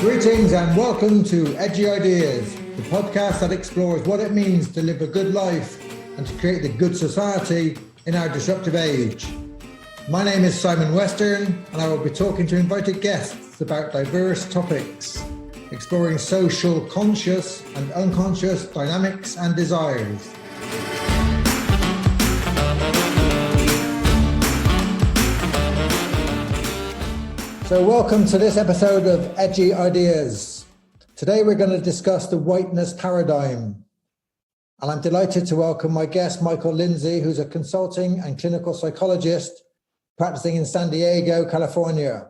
Greetings and welcome to Edgy Ideas, the podcast that explores what it means to live a good life and to create the good society in our disruptive age. My name is Simon Western and I will be talking to invited guests about diverse topics, exploring social conscious and unconscious dynamics and desires. So welcome to this episode of Edgy Ideas. Today we're going to discuss the whiteness paradigm. And I'm delighted to welcome my guest, Michael Lindsay, who's a consulting and clinical psychologist practicing in San Diego, California.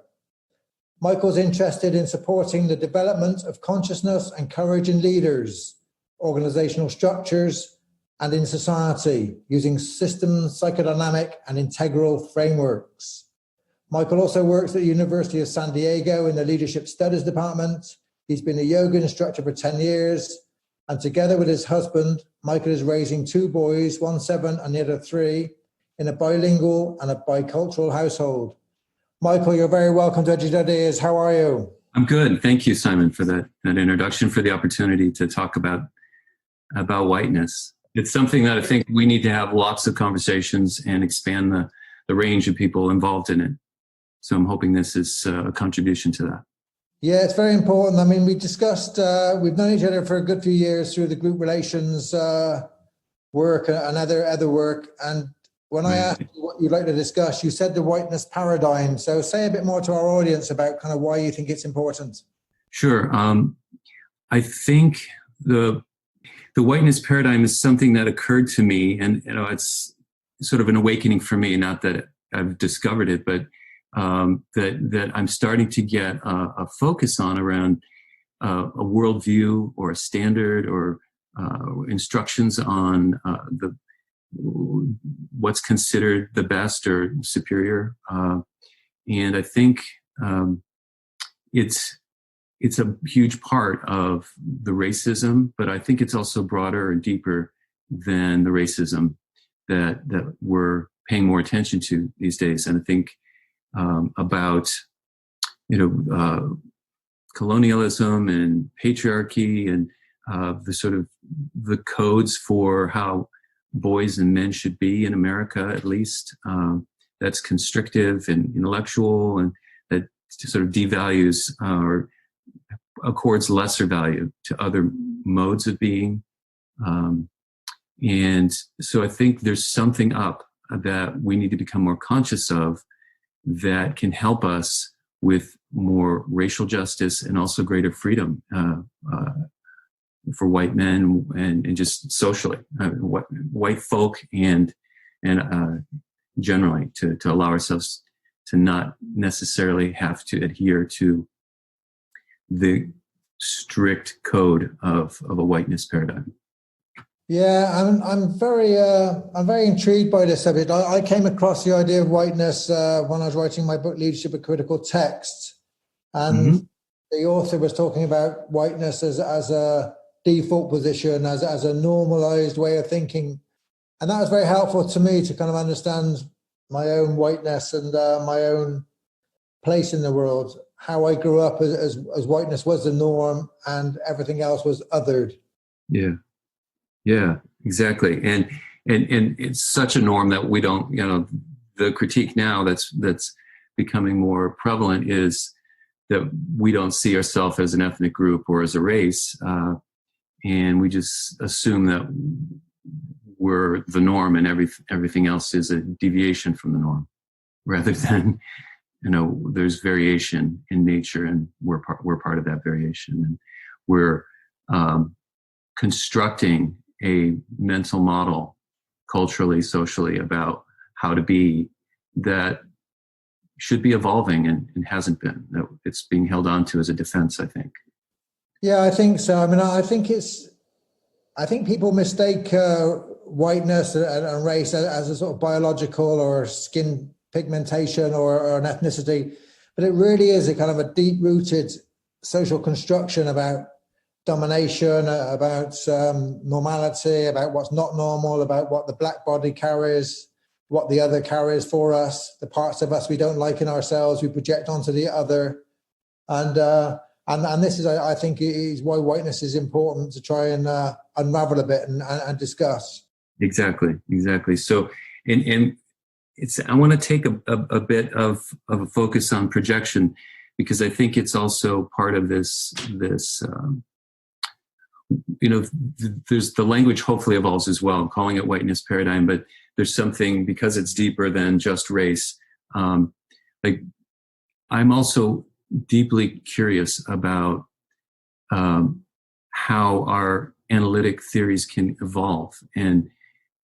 Michael's interested in supporting the development of consciousness and courage in leaders, organizational structures, and in society, using systems, psychodynamic, and integral frameworks. Michael also works at the University of San Diego in the Leadership Studies Department. He's been a yoga instructor for 10 years. And together with his husband, Michael is raising two boys, one 7 and the other 3, in a bilingual and a bicultural household. Michael, you're very welcome to Edgy Ideas. How are you? I'm good. Thank you, Simon, for that introduction, for the opportunity to talk about whiteness. It's something that I think we need to have lots of conversations and expand the range of people involved in it. So I'm hoping this is a contribution to that. Yeah, it's very important. I mean, we discussed, we've known each other for a good few years through the group relations work and other work. And when I asked you what you'd like to discuss, you said the whiteness paradigm. So say a bit more to our audience about kind of why you think it's important. Sure. I think the whiteness paradigm is something that occurred to me, and it's sort of an awakening for me. Not that I've discovered it, but that I'm starting to get a focus on around a worldview or a standard or instructions on what's considered the best or superior, and I think it's a huge part of the racism, but I think it's also broader and deeper than the racism that we're paying more attention to these days. And I think about colonialism and patriarchy and the sort of the codes for how boys and men should be in America, at least, that's constrictive and intellectual, and that sort of devalues or accords lesser value to other modes of being. And so I think there's something up that we need to become more conscious of that can help us with more racial justice and also greater freedom for white men and just socially, white folk and generally to allow ourselves to not necessarily have to adhere to the strict code of a whiteness paradigm. Yeah, I'm very intrigued by this subject. I came across the idea of whiteness when I was writing my book, Leadership: A Critical Text, and the author was talking about whiteness as a default position, as a normalized way of thinking, and that was very helpful to me to kind of understand my own whiteness and my own place in the world. How I grew up as whiteness was the norm, and everything else was othered. Yeah, exactly. And it's such a norm that we don't, the critique now that's becoming more prevalent is that we don't see ourselves as an ethnic group or as a race. And we just assume that we're the norm and everything else is a deviation from the norm, rather than, there's variation in nature and we're part of that variation. And we're constructing a mental model culturally, socially about how to be that should be evolving and hasn't been. It's being held on to as a defense, I think. Yeah, I think so. I mean, I think people mistake whiteness and race as a sort of biological or skin pigmentation or an ethnicity, but it really is a kind of a deep-rooted social construction about domination, about normality, about what's not normal, about what the black body carries, what the other carries for us, the parts of us we don't like in ourselves, we project onto the other. And And this is, I think, is why whiteness is important to try and unravel a bit and discuss. Exactly. So, and it's, I want to take a bit of a focus on projection, because I think it's also part of this, there's the language hopefully evolves as well. I'm calling it whiteness paradigm, but there's something, because it's deeper than just race. Like, I'm also deeply curious about how our analytic theories can evolve, and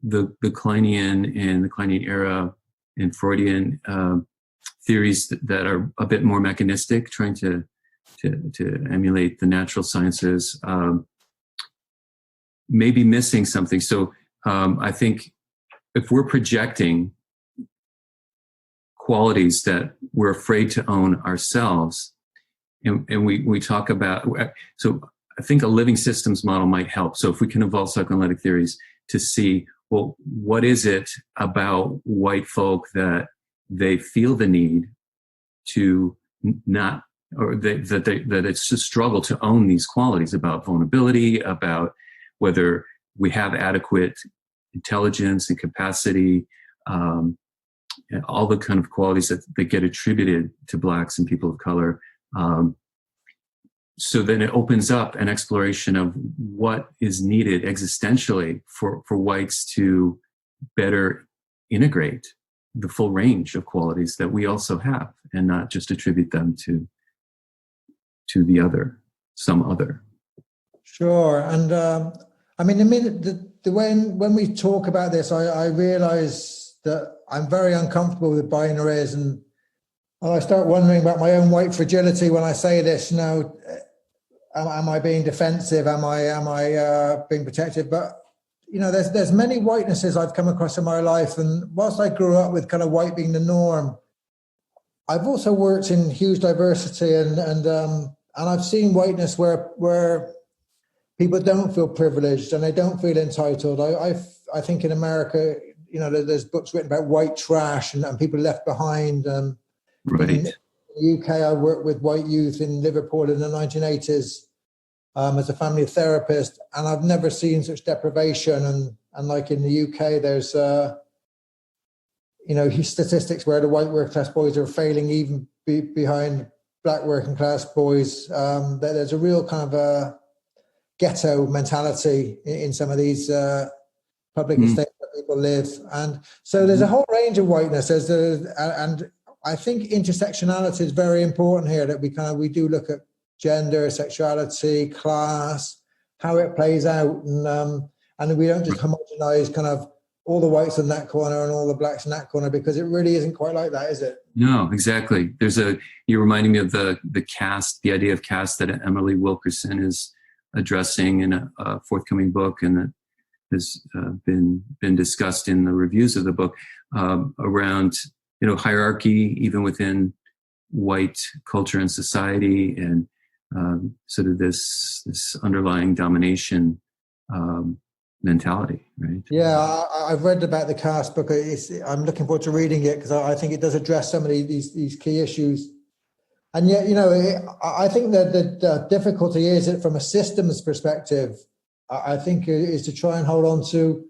the Kleinian and the Kleinian era and Freudian theories that are a bit more mechanistic, trying to emulate the natural sciences, may be missing something. So I think if we're projecting qualities that we're afraid to own ourselves, and we talk about, so I think a living systems model might help. So if we can evolve psychoanalytic theories to see, well, what is it about white folk that they feel the need to not, or that it's a struggle to own these qualities, about vulnerability, about whether we have adequate intelligence and capacity, and all the kind of qualities that get attributed to Blacks and people of color. So then it opens up an exploration of what is needed existentially for whites to better integrate the full range of qualities that we also have, and not just attribute them to the other, some other. Sure. And I mean, when we talk about this, I realize that I'm very uncomfortable with binaries, and I start wondering about my own white fragility when I say this. Am I being defensive? Am I being protective? But there's many whitenesses I've come across in my life, and whilst I grew up with kind of white being the norm, I've also worked in huge diversity, and I've seen whiteness where people don't feel privileged and they don't feel entitled. I think in America, there's books written about white trash and people left behind. Right. In the UK, I worked with white youth in Liverpool in the 1980s as a family therapist, and I've never seen such deprivation. And like in the UK, there's statistics where the white working class boys are failing even behind Black working class boys. There's a real kind of a ghetto mentality in some of these public estates where people live, and so there's a whole range of whiteness. And I think intersectionality is very important here. That we do look at gender, sexuality, class, how it plays out, and we don't just homogenize kind of all the whites in that corner and all the blacks in that corner, because it really isn't quite like that, is it? No, exactly. You're reminding me of the caste, the idea of caste that Emily Wilkerson is addressing in a forthcoming book, and that has been discussed in the reviews of the book, around hierarchy even within white culture and society, and sort of this underlying domination mentality, right? Yeah, I've read about the caste book. I'm looking forward to reading it, because I think it does address some of these key issues. And yet, I think that the difficulty is that from a systems perspective, I think is to try and hold on to,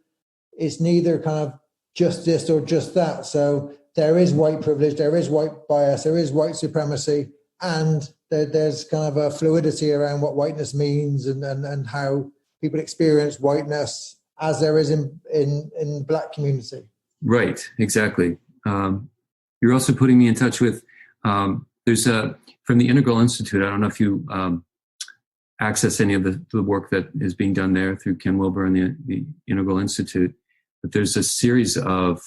it's neither kind of just this or just that. So there is white privilege, there is white bias, there is white supremacy, and there's kind of a fluidity around what whiteness means and how people experience whiteness, as there is in the Black community. Right, exactly. You're also putting me in touch with, there's from the Integral Institute, I don't know if you access any of the work that is being done there through Ken Wilber and the Integral Institute, but there's a series of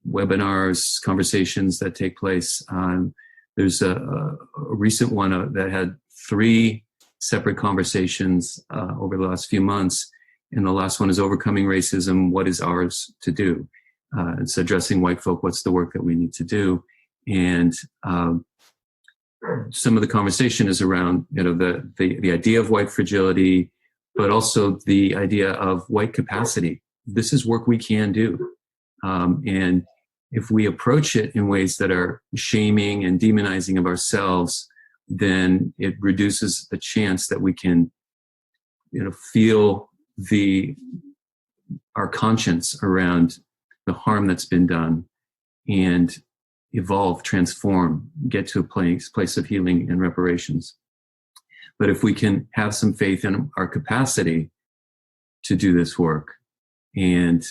webinars, conversations that take place. There's a recent one that had 3 separate conversations over the last few months, and the last one is Overcoming Racism, What is Ours to Do? It's addressing white folk, what's the work that we need to do? And some of the conversation is around the idea of white fragility, but also the idea of white capacity. This is work we can do. And if we approach it in ways that are shaming and demonizing of ourselves, then it reduces the chance that we can, feel our conscience around the harm that's been done and evolve, transform, get to a place of healing and reparations. But if we can have some faith in our capacity to do this work, and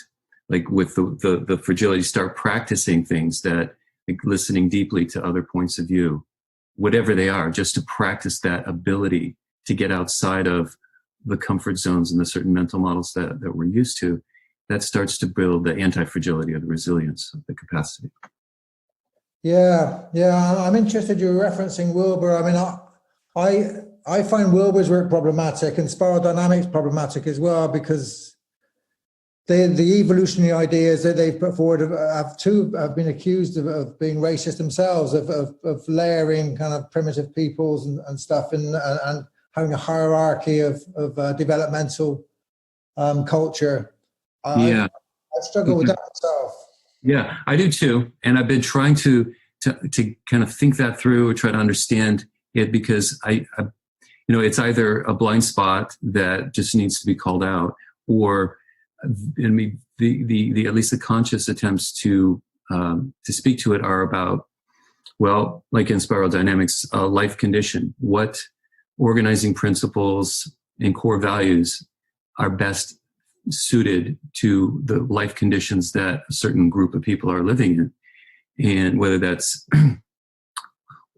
like with the fragility, start practicing things that, like listening deeply to other points of view, whatever they are, just to practice that ability to get outside of the comfort zones and the certain mental models that we're used to, that starts to build the anti-fragility or the resilience of the capacity. Yeah. I'm interested. You're referencing Wilbur. I mean, I find Wilbur's work problematic and spiral dynamics problematic as well, because the evolutionary ideas that they've put forward have been accused of being racist themselves, of layering kind of primitive peoples and stuff, and having a hierarchy of developmental culture. Yeah, I struggle with that myself. Yeah, I do too, and I've been trying to kind of think that through, or try to understand it, because I it's either a blind spot that just needs to be called out, or the at least the conscious attempts to speak to it are about, well, like in spiral dynamics, life condition. What organizing principles and core values are best suited to the life conditions that a certain group of people are living in, and whether that's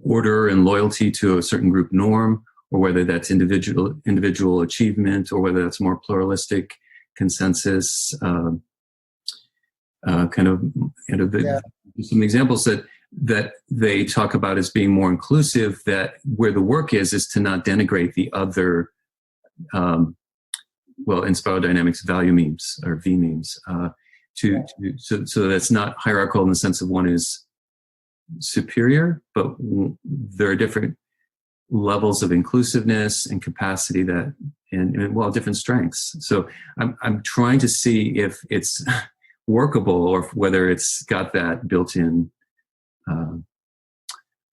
order and loyalty to a certain group norm, or whether that's individual achievement, or whether that's more pluralistic consensus. Some examples that they talk about as being more inclusive, that where the work is to not denigrate the other, in spiral dynamics, value memes or V memes, so that's not hierarchical in the sense of one is superior, but there are different levels of inclusiveness and capacity and different strengths. So I'm trying to see if it's workable, or whether it's got that built-in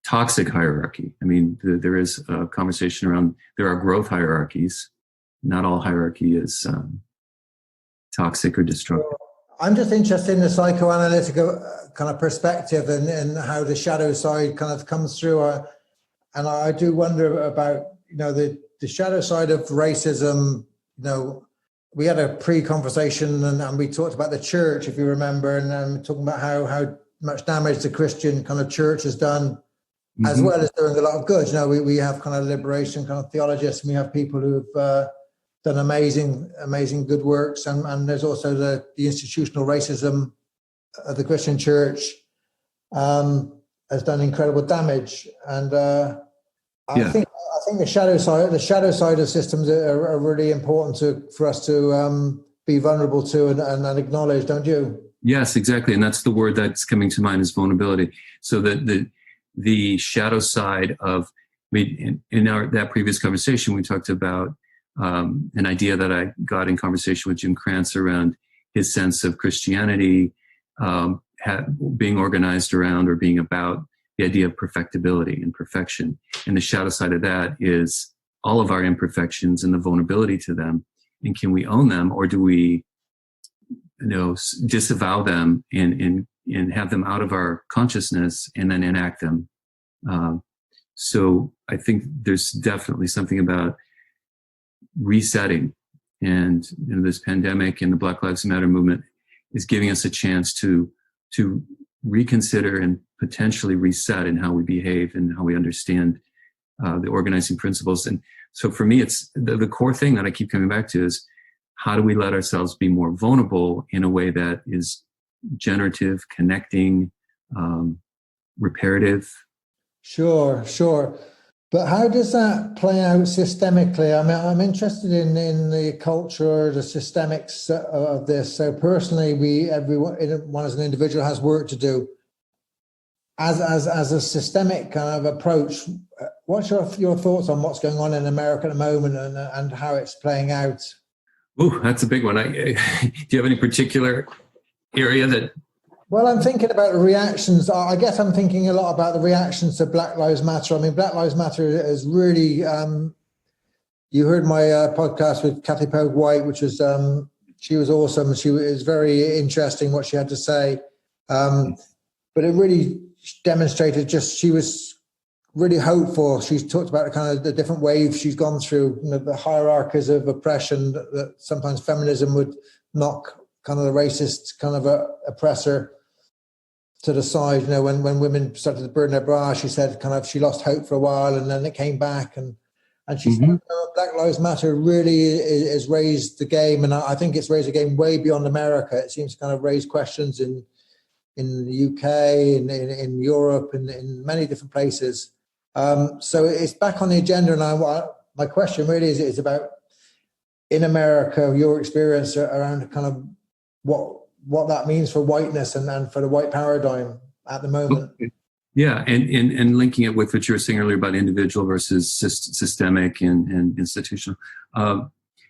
toxic hierarchy. I mean, there is a conversation around, there are growth hierarchies. Not all hierarchy is toxic or destructive. I'm just interested in the psychoanalytic kind of perspective and how the shadow side kind of comes through. And I do wonder about, the shadow side of racism. We had a pre-conversation and we talked about the church, if you remember, and talking about how much damage the Christian kind of church has done, mm-hmm. as well as doing a lot of good. We have kind of liberation kind of theologists, and we have people who've done amazing good works, and there's also the institutional racism of the Christian church has done incredible damage. And I think the shadow side of systems are really important for us to be vulnerable to and acknowledge, don't you? Yes, exactly, and that's the word that's coming to mind, is vulnerability. So that the shadow side of, in that previous conversation, we talked about an idea that I got in conversation with Jim Krantz around his sense of Christianity being organized around, or being about, the idea of perfectibility and perfection. And the shadow side of that is all of our imperfections and the vulnerability to them. And can we own them, or do we, disavow them and have them out of our consciousness and then enact them? So I think there's definitely something about resetting, and this pandemic and the Black Lives Matter movement is giving us a chance to reconsider and potentially reset in how we behave and how we understand the organizing principles. And so for me, it's the core thing that I keep coming back to is, how do we let ourselves be more vulnerable in a way that is generative, connecting, reparative? Sure. But how does that play out systemically? I mean, I'm interested in the culture, the systemics of this. So personally, everyone as an individual has work to do. As a systemic kind of approach, what's your thoughts on what's going on in America at the moment and how it's playing out? Ooh, that's a big one. Do you have any particular area that Well, I'm thinking about the reactions. I guess I'm thinking a lot about the reactions to Black Lives Matter. I mean, Black Lives Matter is really. You heard my podcast with Kathy Pogue White, which was she was awesome. She was very interesting what she had to say, but it really demonstrated just she was really hopeful. She's talked about kind of the different waves she's gone through, the hierarchies of oppression that sometimes feminism would knock kind of the racist kind of oppressor to the side. When women started to burn their bra, she said kind of she lost hope for a while and then it came back. And she said Black Lives Matter really has raised the game. And I think it's raised the game way beyond America. It seems to kind of raise questions in the UK, in Europe, and in many different places. So it's back on the agenda. And my question really is about, in America, your experience around kind of what that means for whiteness and for the white paradigm at the moment. Okay. Yeah, and linking it with what you were saying earlier about individual versus systemic and institutional.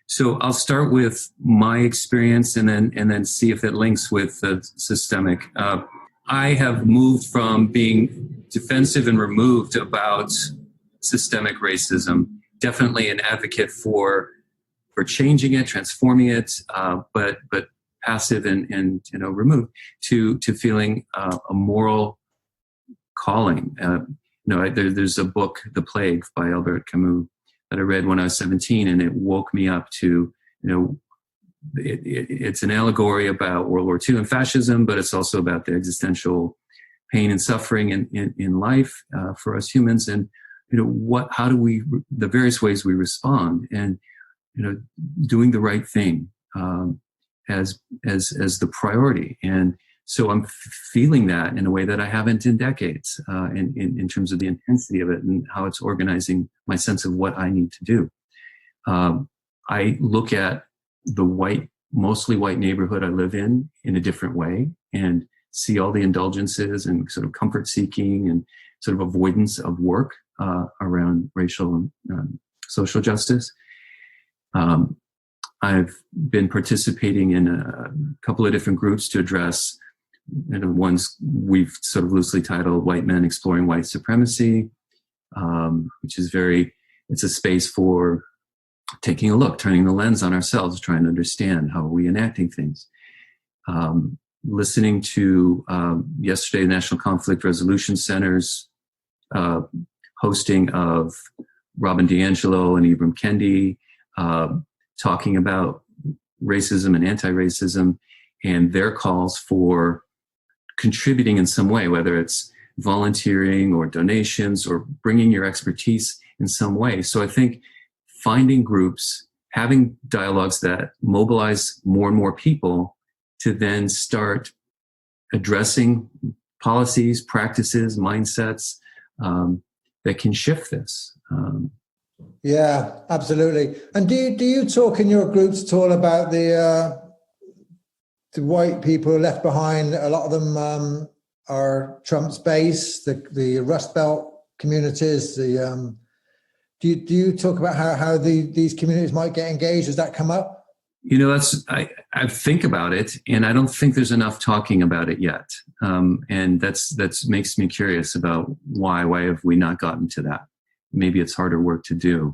So I'll start with my experience and then see if it links with the systemic. I have moved from being defensive and removed about systemic racism, definitely an advocate for changing it, transforming it, but passive and removed to feeling a moral calling. There's a book, The Plague by Albert Camus, that I read when I was 17, and it woke me up to, it's an allegory about World War II and fascism, but it's also about the existential pain and suffering in life for us humans, and how do we, the various ways we respond, and doing the right thing as the priority. And so I'm feeling that in a way that I haven't in decades, in terms of the intensity of it and how it's organizing my sense of what I need to do. I look at the mostly white neighborhood I live in a different way, and see all the indulgences and sort of comfort seeking and sort of avoidance of work around racial and social justice. I've been participating in a couple of different groups to address, ones we've sort of loosely titled White Men Exploring White Supremacy, which is it's a space for taking a look, turning the lens on ourselves, trying to understand how are we enacting things. Listening to yesterday, the National Conflict Resolution Center's hosting of Robin DiAngelo and Ibram Kendi, talking about racism and anti-racism and their calls for contributing in some way, whether it's volunteering or donations or bringing your expertise in some way. So I think finding groups, having dialogues that mobilize more and more people to then start addressing policies, practices, mindsets that can shift this. Yeah, absolutely. And do you talk in your groups at all about the white people left behind? A lot of them are Trump's base, the Rust Belt communities. Do you talk about how these communities might get engaged? Does that come up? I think about it, and I don't think there's enough talking about it yet. And that's makes me curious about why have we not gotten to that? Maybe it's harder work to do.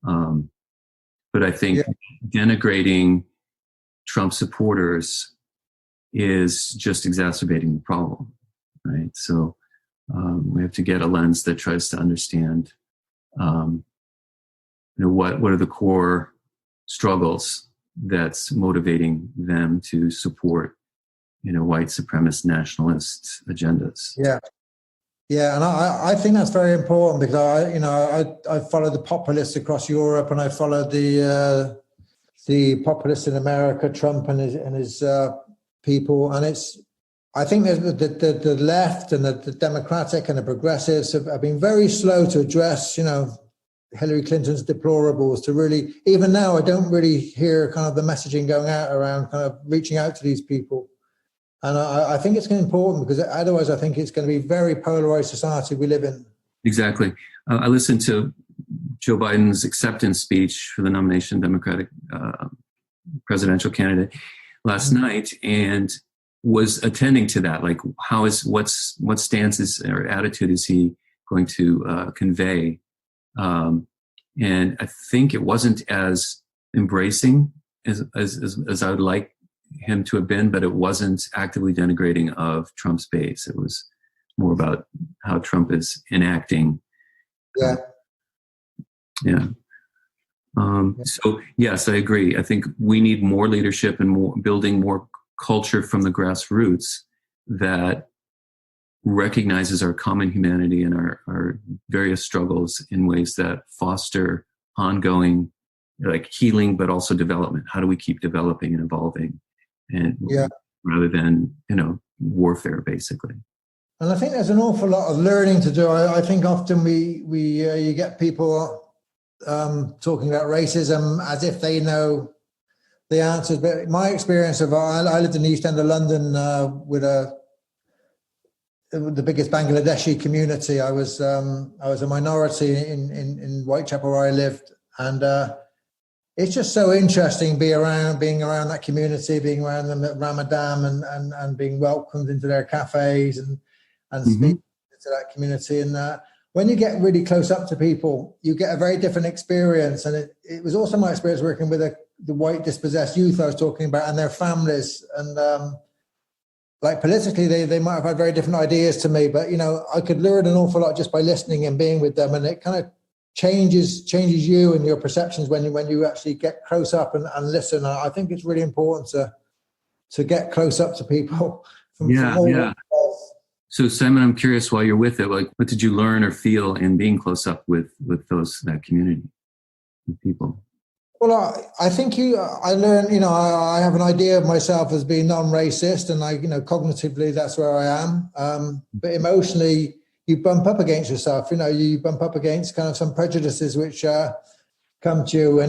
But I think denigrating Trump supporters is just exacerbating the problem, right? So we have to get a lens that tries to understand, what are the core struggles that's motivating them to support, white supremacist nationalist agendas. Yeah, and I think that's very important because I follow the populists across Europe, and I follow the populists in America, Trump and his people, and I think the left and the Democratic and the progressives have been very slow to address, Hillary Clinton's deplorables. To really, even now, I don't really hear kind of the messaging going out around kind of reaching out to these people. And I think it's important because otherwise I think it's going to be a very polarized society we live in. Exactly. I listened to Joe Biden's acceptance speech for the nomination Democratic presidential candidate last night. And was attending to that. Like, what stances or attitude is he going to convey? And I think it wasn't as embracing as I would like him to have been, but it wasn't actively denigrating of Trump's base. It was more about how Trump is enacting. Yeah. So yes, I agree. I think we need more leadership and more building more culture from the grassroots that recognizes our common humanity and our various struggles in ways that foster ongoing, like, healing, but also development. How do we keep developing and evolving, and rather than warfare, basically. And I think there's an awful lot of learning to do. I think often you get people talking about racism as if they know the answers. But my experience I lived in the East End of London with the biggest Bangladeshi community. I was a minority in Whitechapel where I lived, and it's just so interesting being around that community, being around them at Ramadan, and being welcomed into their cafes and speaking to that community. And when you get really close up to people, you get a very different experience. And it was also my experience working with the white dispossessed youth I was talking about and their families. And like, politically, they might have had very different ideas to me, but I could learn an awful lot just by listening and being with them. And it kind of changes you and your perceptions when you actually get close up and listen. I think it's really important to get close up to people. From So, Simon, I'm curious, while you're with it, like, what did you learn or feel in being close up with that community, with people? Well, I think I learned, I have an idea of myself as being non-racist, and cognitively, that's where I am. But emotionally, you bump up against yourself. You bump up against kind of some prejudices which come to you,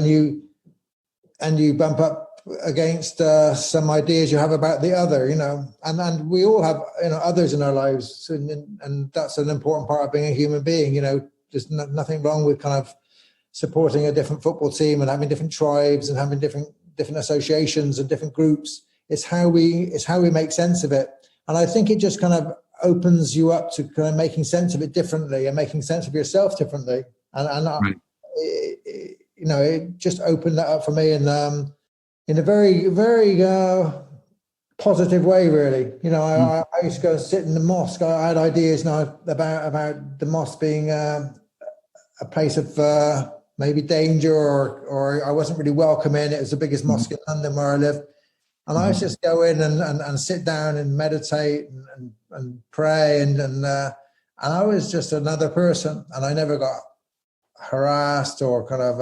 and you bump up against some ideas you have about the other. And we all have others in our lives, and that's an important part of being a human being. There's nothing wrong with kind of supporting a different football team and having different tribes and having different associations and different groups. It's how we make sense of it. And I think it just kind of opens you up to kind of making sense of it differently and making sense of yourself differently. And right. It just opened that up for me, and in a very, very positive way, really. I used to go and sit in the mosque. I had ideas now about the mosque being a place of maybe danger, or I wasn't really welcome in. It was the biggest mosque in London where I lived. And I used to just go in and sit down and meditate and pray. And I was just another person, and I never got harassed or kind of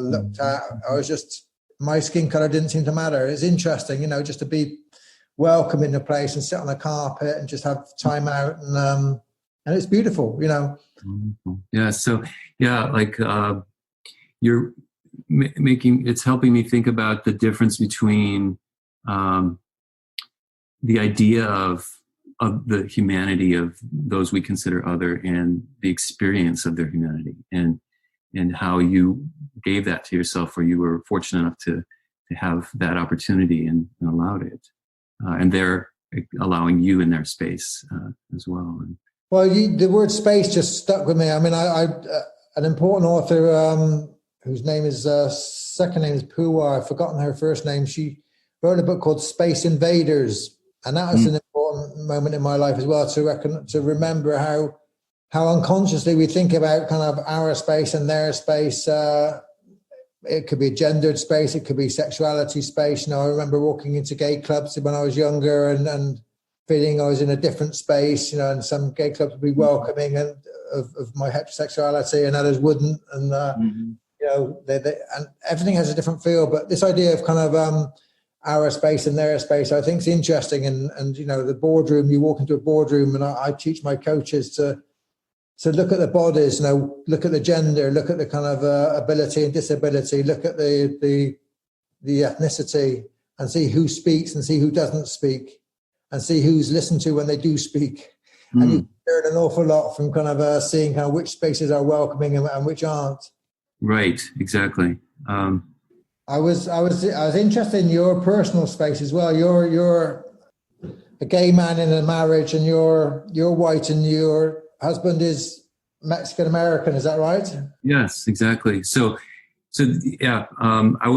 looked at. I was just, my skin color didn't seem to matter. It's interesting, just to be welcome in the place and sit on a carpet and just have time out. And it's beautiful, Yeah. So, like, you're it's helping me think about the difference between the idea of the humanity of those we consider other and the experience of their humanity, and how you gave that to yourself, or you were fortunate enough to have that opportunity and allowed it, and they're allowing you in their space as well. Well, the word space just stuck with me. I mean, I an important author whose second name is Puwa, I've forgotten her first name. She wrote a book called Space Invaders, and that was an important moment in my life as well, to remember how unconsciously we think about kind of our space and their space. It could be a gendered space, it could be sexuality space. I remember walking into gay clubs when I was younger and feeling I was in a different space, and some gay clubs would be welcoming and of my heterosexuality, and others wouldn't. And and everything has a different feel. But this idea of kind of our space and their space, I think, is interesting. And the boardroom, you walk into a boardroom, and I teach my coaches to look at the bodies, look at the gender, look at the kind of ability and disability, look at the ethnicity, and see who speaks and see who doesn't speak, and see who's listened to when they do speak. And you learn an awful lot from kind of seeing how which spaces are welcoming and which aren't. Right, exactly. I was interested in your personal space as well. You're a gay man in a marriage and you're white and your husband is Mexican American. Is that right? Yes, exactly. So yeah,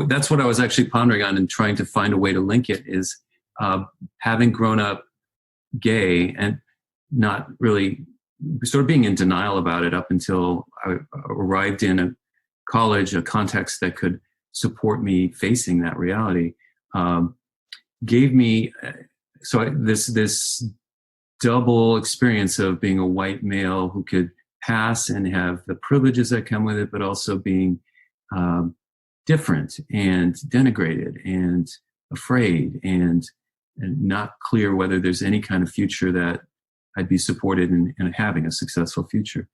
that's what I was actually pondering on and trying to find a way to link it is having grown up gay and not really sort of being in denial about it up until I arrived in a college, a context that could support me facing that reality, gave me this double experience of being a white male who could pass and have the privileges that come with it, but also being different and denigrated and afraid and not clear whether there's any kind of future that I'd be supported in having a successful future.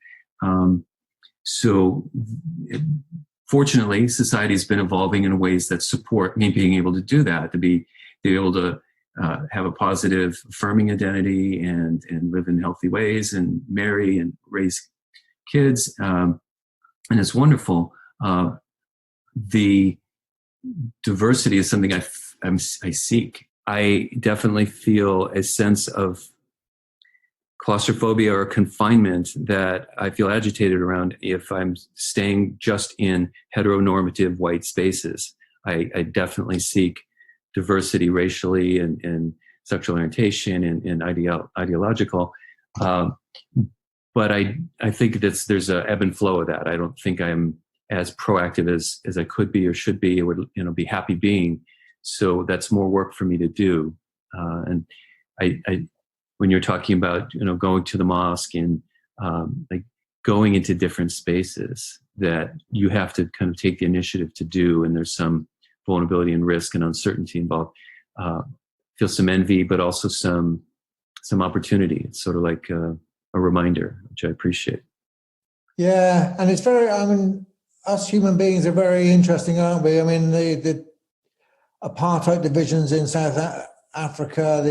Fortunately, society's been evolving in ways that support me being able to do that, to be able to have a positive, affirming identity and live in healthy ways and marry and raise kids. And it's wonderful. The diversity is something I seek. I definitely feel a sense of claustrophobia or confinement that I feel agitated around if I'm staying just in heteronormative white spaces. I definitely seek diversity racially and sexual orientation and ideological. But I think there's a ebb and flow of that. I don't think I'm as proactive as I could be or should be, or would be happy being. So that's more work for me to do. And I when you're talking about going to the mosque and like going into different spaces that you have to kind of take the initiative to do, and there's some vulnerability and risk and uncertainty involved. Feel some envy, but also some opportunity. It's sort of like a reminder, which I appreciate. Yeah, and it's very. I mean, us human beings are very interesting, aren't we? I mean, the apartheid divisions in South Africa,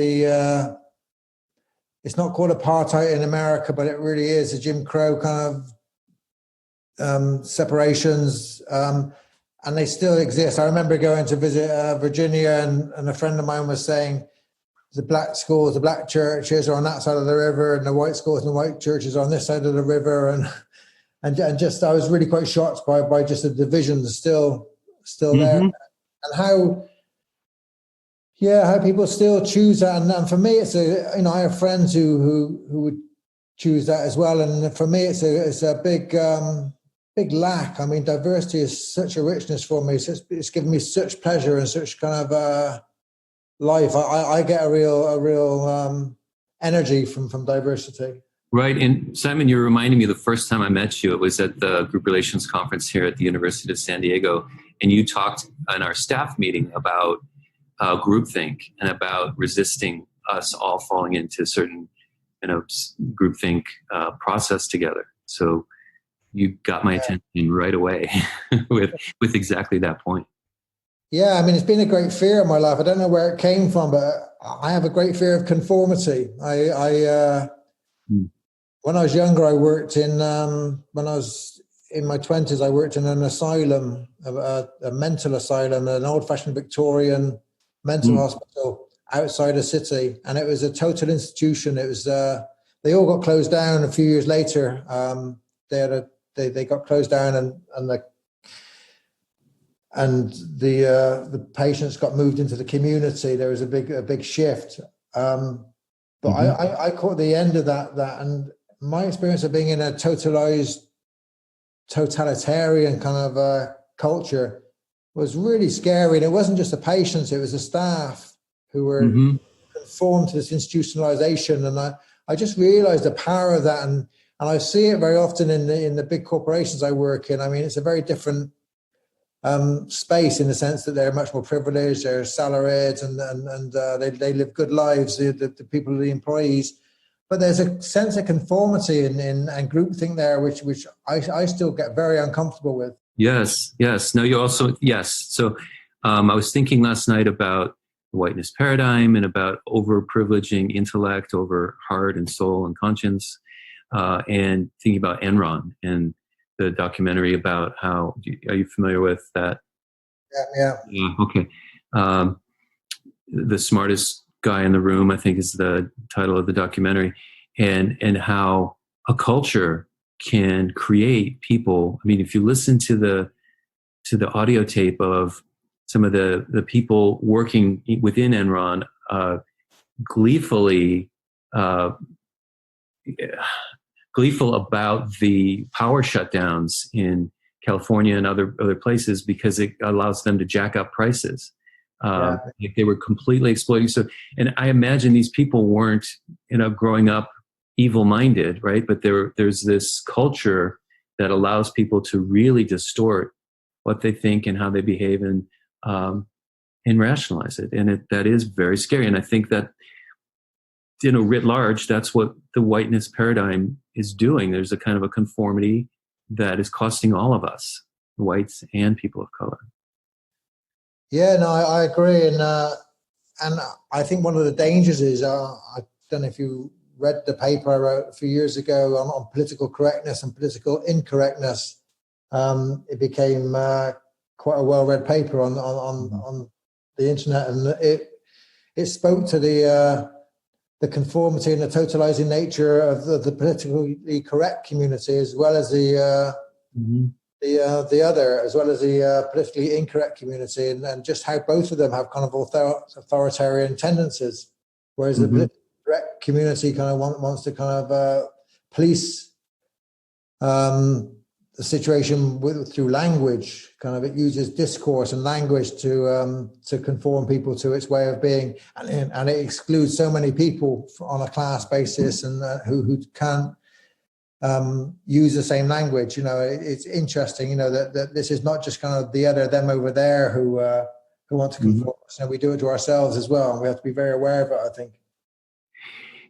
it's not called apartheid in America, but it really is a Jim Crow kind of separations, and they still exist. I remember going to visit Virginia, and a friend of mine was saying the black schools, the black churches are on that side of the river, and the white schools and the white churches are on this side of the river, and just I was really quite shocked by just the divisions still there, and how people still choose that. And for me, it's I have friends who would choose that as well. And for me, it's a big lack. I mean, diversity is such a richness for me. It's given me such pleasure and such kind of life. I get a real energy from diversity. Right. And Simon, you're reminding me the first time I met you, it was at the group relations conference here at the University of San Diego. And you talked in our staff meeting about groupthink and about resisting us all falling into certain, groupthink process together. So you got my attention right away with exactly that point. Yeah, I mean, it's been a great fear in my life. I don't know where it came from, but I have a great fear of conformity. When I was younger, I worked when I was in my 20s, I worked in an asylum, a mental asylum, an old-fashioned Victorian mental hospital outside a city, and it was a total institution. It was they all got closed down a few years later. They got closed down, and the patients got moved into the community. There was a big shift, but I caught the end of that, and my experience of being in a totalitarian kind of culture was really scary. And it wasn't just the patients, it was the staff who were conformed to this institutionalization. And I just realized the power of that. And I see it very often in the big corporations I work in. I mean, it's a very different space in the sense that they're much more privileged, they're salaried, and they live good lives, the people, the employees. But there's a sense of conformity and groupthink there, which I still get very uncomfortable with. Yes. No, you also, yes. So I was thinking last night about the whiteness paradigm and about over-privileging intellect over heart and soul and conscience, and thinking about Enron and the documentary about how, are you familiar with that? Yeah. Okay. The smartest guy in the room, I think is the title of the documentary, and how a culture can create people. I mean, if you listen to the audio tape of some of the people working within Enron, gleefully uh, gleeful about the power shutdowns in California and other places because it allows them to jack up prices. They were completely exploiting. So, and I imagine these people weren't, growing up evil-minded, right? But there's this culture that allows people to really distort what they think and how they behave, and rationalize it. And that is very scary. And I think that, writ large, that's what the whiteness paradigm is doing. There's a kind of a conformity that is costing all of us, whites and people of color. Yeah, no, I agree, and I think one of the dangers is I don't know if you read the paper I wrote a few years ago on political correctness and political incorrectness. It became quite a well-read paper on the internet, and it spoke to the conformity and the totalizing nature of the politically correct community, as well as the other, as well as the politically incorrect community, and just how both of them have kind of authoritarian tendencies, whereas the politically correct community kind of wants to kind of police the situation through language. Kind of, it uses discourse and language to conform people to its way of being, and it excludes so many people on a class basis, and who can't use the same language. It's interesting, that this is not just kind of the other, them over there who want to conform us. We do it to ourselves as well, and we have to be very aware of it, I think.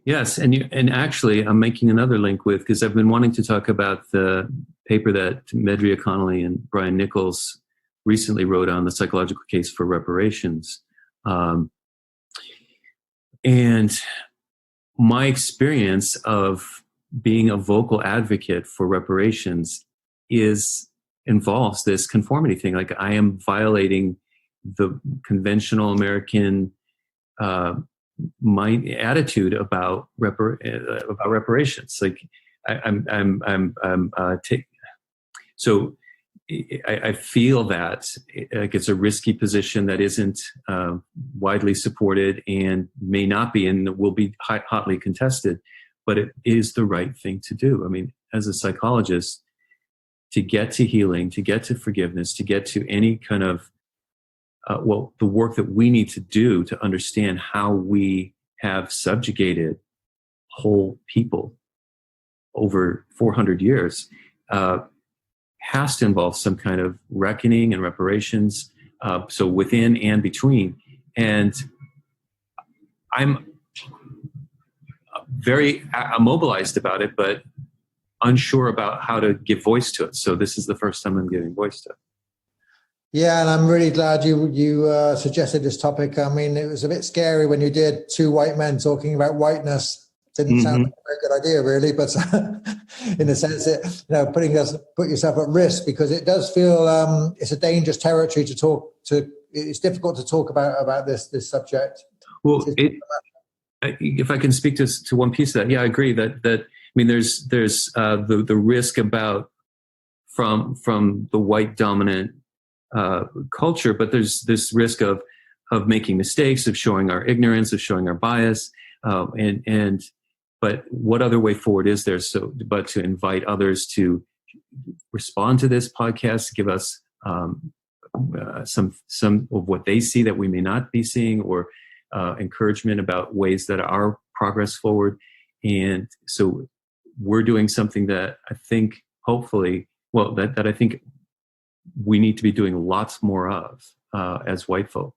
Yes, and actually, I'm making another link because I've been wanting to talk about the paper that Medria Connolly and Brian Nichols recently wrote on the psychological case for reparations. And my experience of being a vocal advocate for reparations involves this conformity thing. Like, I am violating the conventional American my attitude about reparations. Like, so I feel that like it's a risky position that isn't widely supported and may not be, and will be hotly contested, but it is the right thing to do. I mean, as a psychologist, to get to healing, to get to forgiveness, to get to any kind of the work that we need to do to understand how we have subjugated whole people over 400 years has to involve some kind of reckoning and reparations, so within and between. And I'm very mobilized about it, but unsure about how to give voice to it. So this is the first time I'm giving voice to it. Yeah, and I'm really glad you suggested this topic. I mean, it was a bit scary when you did two white men talking about whiteness. Didn't sound like a very good idea, really, but in the sense that put yourself at risk, because it does feel it's a dangerous territory to talk to. It's difficult to talk about this subject. Well, if I can speak to one piece of that, yeah, I agree that I mean, there's the risk about from the white dominant culture, but there's this risk of making mistakes, of showing our ignorance, of showing our bias, but what other way forward is there? But to invite others to respond to this podcast, give us some of what they see that we may not be seeing, or encouragement about ways that are progress forward. And so we're doing something that I think, hopefully, that I think we need to be doing lots more of as white folk.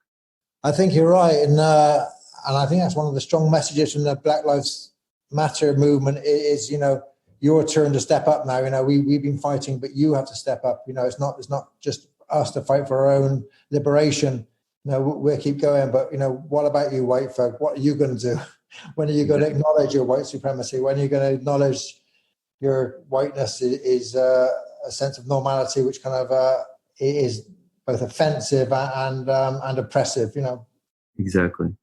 I think you're right, and I think that's one of the strong messages from the Black Lives Matter movement is, your turn to step up now. We've been fighting, but you have to step up. It's not just us to fight for our own liberation. We'll keep going, but what about you, white folk? What are you going to do? When are you going to acknowledge your white supremacy? When are you going to acknowledge your whiteness is a sense of normality, which kind of is both offensive and oppressive? Exactly.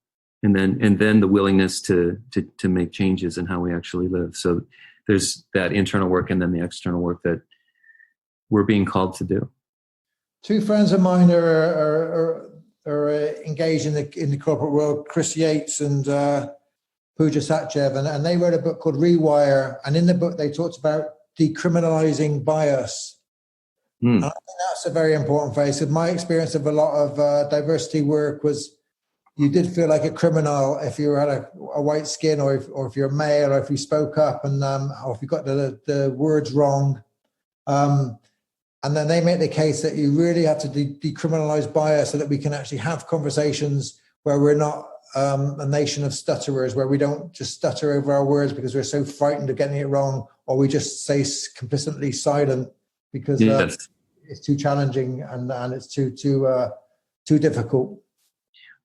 and then the willingness to make changes in how we actually live. So there's that internal work and then the external work that we're being called to do. Two friends of mine are engaged in the corporate world, Chris Yates and Pooja Satchev, and they wrote a book called Rewire. And in the book, they talked about decriminalizing bias. And I think that's a very important phase. My experience of a lot of diversity work was you did feel like a criminal if you had a white skin, or if you're male, or if you spoke up, and or if you got the words wrong. And then they make the case that you really have to decriminalize bias so that we can actually have conversations where we're not a nation of stutterers, where we don't just stutter over our words because we're so frightened of getting it wrong, or we just stay complicitly silent because it's too challenging and it's too difficult.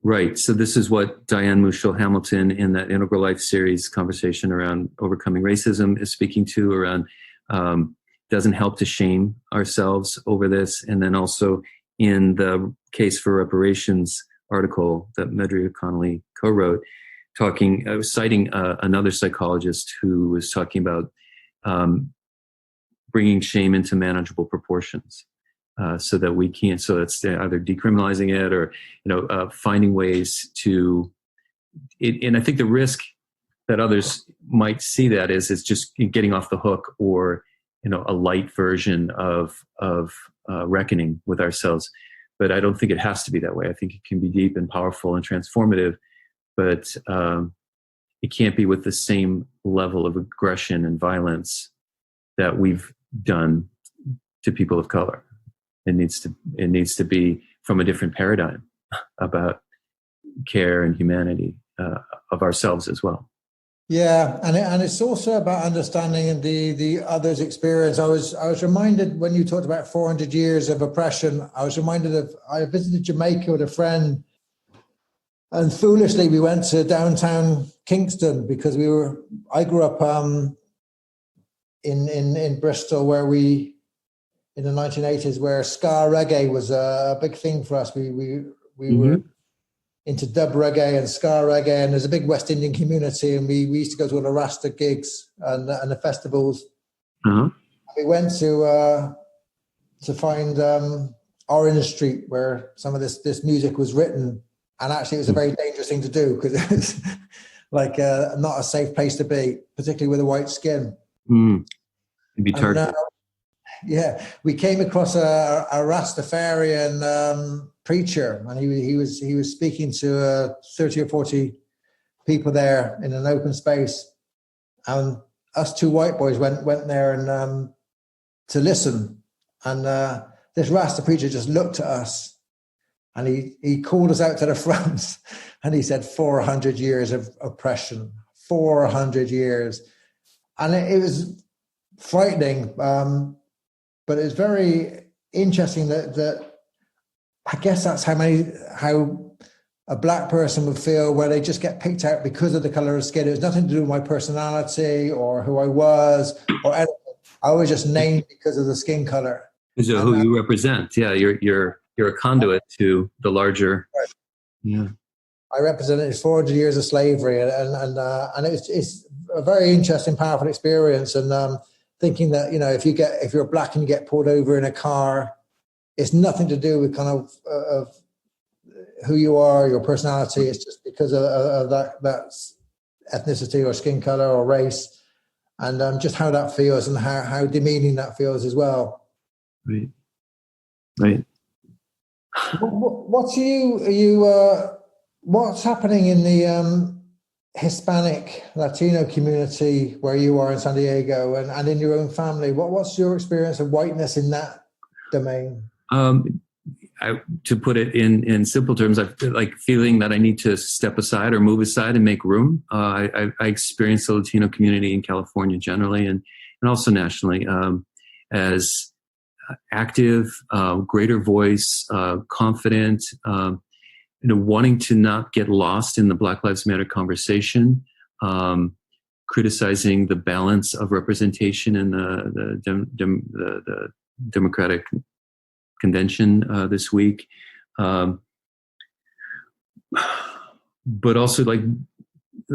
Right. So this is what Diane Mushel Hamilton in that Integral Life series conversation around overcoming racism is speaking to, around doesn't help to shame ourselves over this. And then also in the Case for Reparations article that Medria Connolly co-wrote, citing another psychologist who was talking about bringing shame into manageable proportions, so that we can't. So it's either decriminalizing it or finding ways to. And I think the risk that others might see that is just getting off the hook, or a light version of reckoning with ourselves. But I don't think it has to be that way. I think it can be deep and powerful and transformative, but it can't be with the same level of aggression and violence that we've done to people of color. It needs to be from a different paradigm about care and humanity of ourselves as well. Yeah, and it's also about understanding the other's experience. I was reminded when you talked about 400 years of oppression. I was reminded I visited Jamaica with a friend, and foolishly we went to downtown Kingston because I grew up in Bristol, where in the 1980s, where ska reggae was a big thing for us. We were into dub reggae and ska reggae, and there's a big West Indian community, and we used to go to all the Rasta gigs and the festivals. Uh-huh. We went to find Orange Street, where some of this music was written, and actually it was a very dangerous thing to do because it was like not a safe place to be, particularly with a white skin. It'd be targeted. Yeah, we came across a Rastafarian preacher, and he was speaking to 30 or 40 people there in an open space, and us two white boys went there and to listen, and this Rasta preacher just looked at us, and he called us out to the front, and he said 400 years of oppression, 400 years, and it was frightening. But it's very interesting that I guess that's how a black person would feel, where they just get picked out because of the color of skin. It was nothing to do with my personality or who I was or anything. I was just named because of the skin color. Because of who you represent. Yeah, you're a conduit to the larger. Right. Yeah. I represented 400 years of slavery, and it's a very interesting, powerful experience. And thinking that if you're black and you get pulled over in a car, it's nothing to do with kind of who you are, your personality. It's just because of that ethnicity or skin color or race, and just how that feels and how demeaning that feels as well. Right. What's happening in the Hispanic Latino community where you are in San Diego and in your own family? What's your experience of whiteness in that domain? To put it in simple terms, I feel like feeling that I need to step aside or move aside and make room. I experience the Latino community in California generally and also nationally as active, greater voice, confident, wanting to not get lost in the Black Lives Matter conversation, criticizing the balance of representation in the Democratic Convention this week. but also like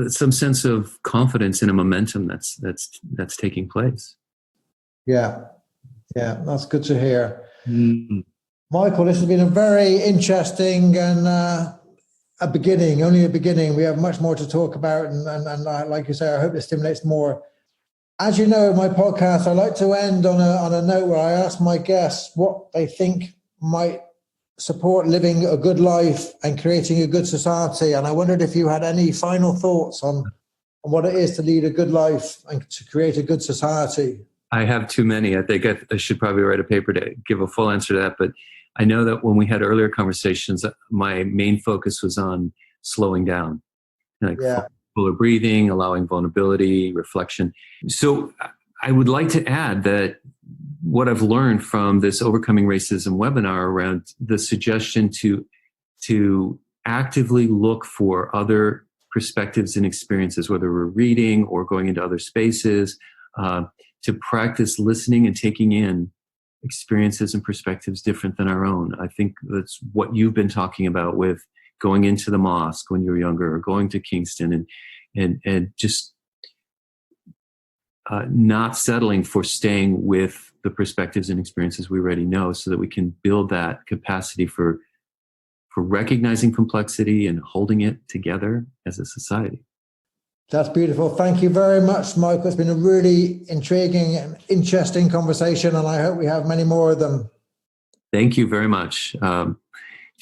some sense of confidence in a momentum that's taking place. Yeah, that's good to hear. Mm. Michael, this has been a very interesting and only a beginning. We have much more to talk about, and like you say, I hope it stimulates more. As you know, in my podcast, I like to end on a note where I ask my guests what they think might support living a good life and creating a good society. And I wondered if you had any final thoughts on what it is to lead a good life and to create a good society. I have too many. I think I should probably write a paper to give a full answer to that. But I know that when we had earlier conversations, my main focus was on slowing down, like fuller breathing, allowing vulnerability, reflection. So I would like to add that what I've learned from this Overcoming Racism webinar around the suggestion to actively look for other perspectives and experiences, whether we're reading or going into other spaces, to practice listening and taking in experiences and perspectives different than our own. I think that's what you've been talking about with going into the mosque when you were younger, or going to Kingston, and just not settling for staying with the perspectives and experiences we already know, so that we can build that capacity for recognizing complexity and holding it together as a society. That's beautiful. Thank you very much, Michael. It's been a really intriguing and interesting conversation, and I hope we have many more of them. Thank you very much. To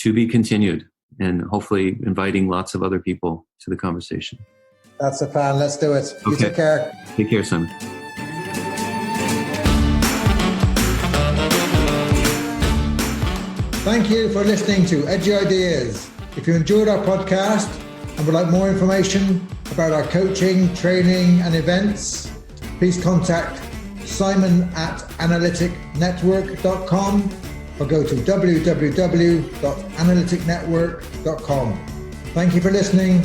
be continued, and hopefully inviting lots of other people to the conversation. That's the plan. Let's do it. You take care. Take care, Simon. Thank you for listening to Edgy Ideas. If you enjoyed our podcast and would like more information about our coaching, training, and events, please contact simon@analyticnetwork.com or go to www.analyticnetwork.com. Thank you for listening.